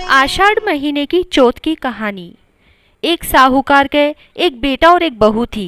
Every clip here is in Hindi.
आषाढ़ महीने की चौथ की कहानी। एक साहूकार के एक बेटा और एक बहू थी।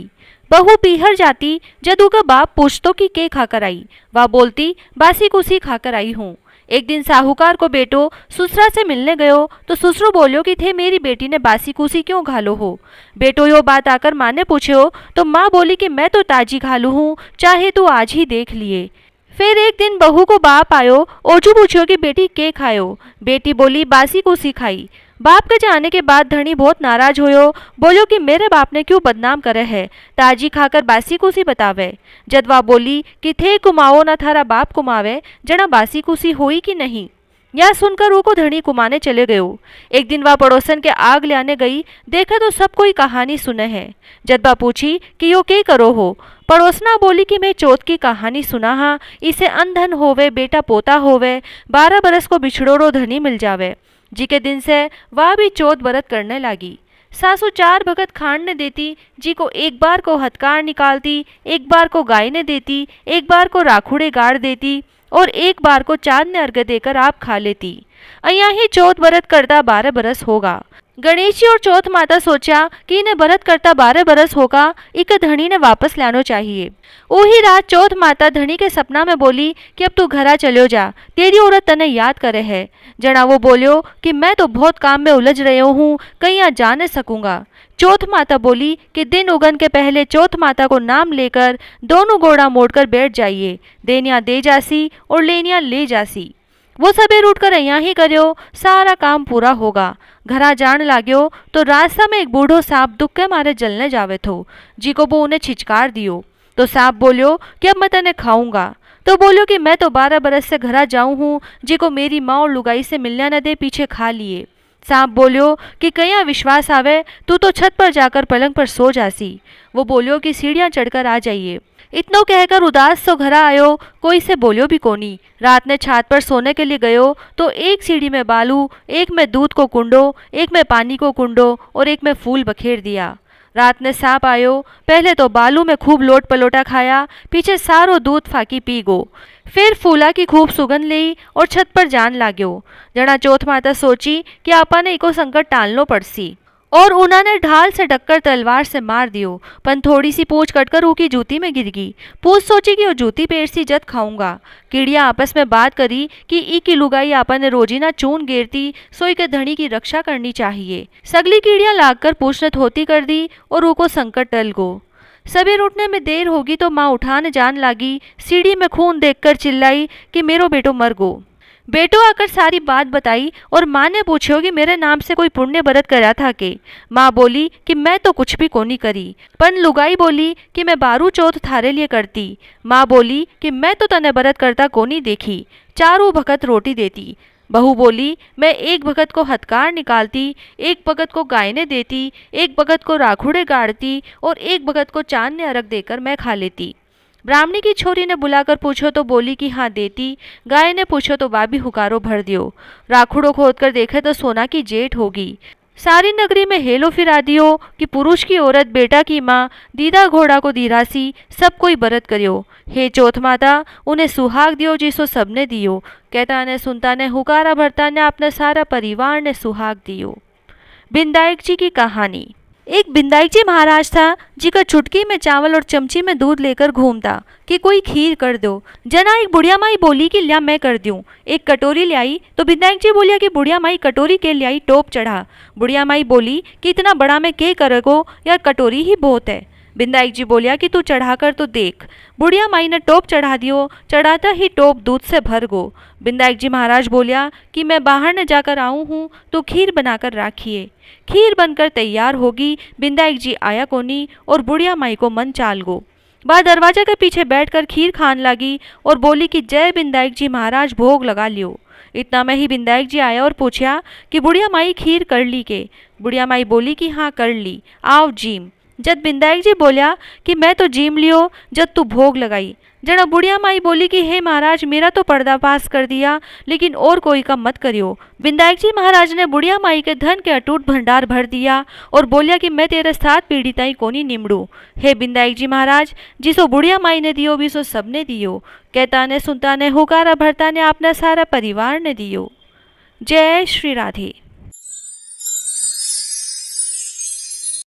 बहू पीहर जाती जदू का बाप पूछतो कि के खाकर आई, वह बोलती बासी कुसी खाकर आई हूँ। एक दिन साहूकार को बेटो ससुरा से मिलने गयो तो ससुर बोलियो कि थे मेरी बेटी ने बासी कुसी क्यों घालो हो। बेटो यो बात आकर माँ ने पूछो तो माँ बोली कि मैं तो ताजी घालू हूँ, चाहे तू आज ही देख लिए। फिर एक दिन बहू को बाप आयो, ओजू पूछो कि बेटी के खायो। बेटी बोली बासी कुसी खाई। बाप के जाने के बाद धनी बहुत नाराज होयो, बोलो कि मेरे बाप ने क्यों बदनाम करे है, ताजी खाकर बासी कुसी बतावे। जदवा बोली कि थे कुमाओ ना थारा बाप कुमावे, जना बासी कुसी हुई कि नहीं। यह सुनकर वो को धनी कुमाने चले गयो। एक दिन वह पड़ोसन के आग ले आने गई, देखा तो सब कोई कहानी सुने है। जदवा पूछी कि यो के करो हो। पड़ोसना बोली कि मैं चौथ की कहानी सुना हा, इसे अनधन होवे बेटा पोता होवे, 12 बरस को बिछड़ोरो धनी मिल जावे। जी के दिन से वह भी चौथ व्रत करने लगी। सासू 4 भगत खांड ने देती, जी को एक बार को हथकार निकालती, एक बार को गाय ने देती, एक बार को राखुड़े गाड़ देती और एक बार को चांद ने अर्घ्य देकर आप खा लेती। अया ही चौथ व्रत करता 12 बरस होगा। गणेश जी और चौथ माता सोचा कि इन्हें व्रत करता 12 बरस होगा, इक धनी ने वापस लानो चाहिए। वही रात चौथ माता धनी के सपना में बोली कि अब तू घरा चलो जा, तेरी औरत तने याद करे है। जना वो बोलियो कि मैं तो बहुत काम में उलझ रही हूँ, कहीं यहाँ जा न सकूंगा। चौथ माता बोली कि दिन उगन के पहले चौथ माता को नाम लेकर दोनों घोड़ा मोड़कर बैठ जाइए, देनिया दे जासी और लेनिया ले जासी। वो सबेर उठकर यहाँ ही करियो, सारा काम पूरा होगा। घरा जान लाग्यो तो रास्ता में एक बूढ़ो सांप दुख के मारे जलने जावे थो। जी को वो उन्हें छिचकार दियो तो सांप बोलियो कि अब मैं तने खाऊंगा। तो बोलियो कि मैं तो 12 बरस से घरा जाऊं हूँ, जी को मेरी माँ और लुगाई से मिलने न दे पीछे खा लिए। सांप बोलियो कि कहीं विश्वास आवे, तू तो छत पर जाकर पलंग पर सो जासी। वो बोलियो कि सीढ़ियाँ चढ़कर आ जाइए। इतनो कहकर उदास सो घरा आयो, कोई से बोलियो भी कोनी। रात ने छात पर सोने के लिए गयो तो एक सीढ़ी में बालू, एक में दूध को कुंडो, एक में पानी को कुंडो और एक में फूल बखेर दिया। रात ने सांप आयो, पहले तो बालू में खूब लोट पलोटा खाया, पीछे सारो दूध फाकी पी गो। फिर फूला की खूब सुगंध ली और छत पर जान लाग्यो। जना चौथ माता सोची कि आपा ने इको संकट टालनो पड़सी और उन्होंने ढाल से ढककर तलवार से मार दियो, पन थोड़ी सी पूंछ कटकर ऊकी जूती में गिर गई। पूंछ सोची कि वो जूती पेड़ सी जत खाऊंगा। कीड़िया आपस में बात करी कि ई की लुगाई आपन ने रोजीना चून गेरती, सोई के धनी की रक्षा करनी चाहिए। सगली कीड़िया लागकर पूछ ने धोती कर दी और ऊको संकट टल गो। सबेर उठने में देर होगी तो माँ उठाने जान लागी, सीढ़ी में खून देखकर चिल्लाई कि मेरो बेटो मर गो। बेटो आकर सारी बात बताई और माँ ने पूछो कि मेरे नाम से कोई पुण्य व्रत करा था के। माँ बोली कि मैं तो कुछ भी कोनी करी, पन लुगाई बोली कि मैं 12 चौथ थारे लिए करती। माँ बोली कि मैं तो तने व्रत करता कोनी देखी, 4 भगत रोटी देती। बहू बोली मैं एक भगत को हथकार निकालती, एक भगत को गाय ने देती, एक भगत को राखुड़े गाड़ती और एक भगत को चांद ने अर्घ देकर मैं खा लेती। ब्राह्मणी की छोरी ने बुलाकर पूछो तो बोली कि हाँ देती। गाय ने पूछो तो वह भी हुकारो भर दियो। राखुड़ो खोद कर देखे तो सोना की जेठ होगी। सारी नगरी में हेलो फिरा दियो कि पुरुष की औरत बेटा की माँ दीदा घोड़ा को दीरासी, सब कोई व्रत करियो। हे चौथ माता उन्हें सुहाग दियो जिसो सबने दियो। कहता ने सुनता ने हुकारा भरता ने अपने सारा परिवार ने सुहाग दियो। बिंदायक जी की कहानी। एक बिंदाई जी महाराज था, जिका चुटकी में चावल और चमची में दूध लेकर घूमता कि कोई खीर कर दो। जना एक बुढ़िया माई बोली कि लिया मैं कर दूं। एक कटोरी ले आई तो बिंदाई जी बोलिया कि बुढ़िया माई कटोरी के ले आई, टोप चढ़ा। बुढ़िया माई बोली कि इतना बड़ा मैं के करेगो, यार कटोरी ही बहुत है। बिंदाई जी बोलिया कि तू चढ़ाकर तो देख। बुढ़िया माई ने टोप चढ़ा दियो, चढ़ाता ही टोप दूध से भर गो। बिंदाई जी महाराज बोलिया कि मैं बाहर न जाकर आऊँ हूँ तो खीर बनाकर राखिए। खीर बनकर तैयार होगी, बिंदाई जी आया कोनी और बुढ़िया माई को मन चाल गो। वह दरवाजा के पीछे बैठकर खीर खान लगी और बोली कि जय बिंदाई जी महाराज भोग लगा लियो। इतना में ही बिंदाई जी आया और पूछा कि बुढ़िया माई खीर कर ली के। बुढ़िया माई बोली कि हाँ कर ली, आओ जीम। जब बिंदाई जी बोलिया कि मैं तो जीम लियो जब तू भोग लगाई। जना बुढ़िया माई बोली कि हे महाराज मेरा तो पर्दाफाश कर दिया, लेकिन और कोई का मत करियो। बिंदायक जी महाराज ने बुढ़िया माई के धन के अटूट भंडार भर दिया और बोलिया कि मैं तेरे 7 पीढ़ी ताई कोनी निमड़ू। हे बिंदायक जी महाराज जिसो बुढ़िया माई ने दियो भी सो सबने दियो। कहता ने सुनता ने हुकारा भरता ने अपना सारा परिवार ने दियो। जय श्री राधे।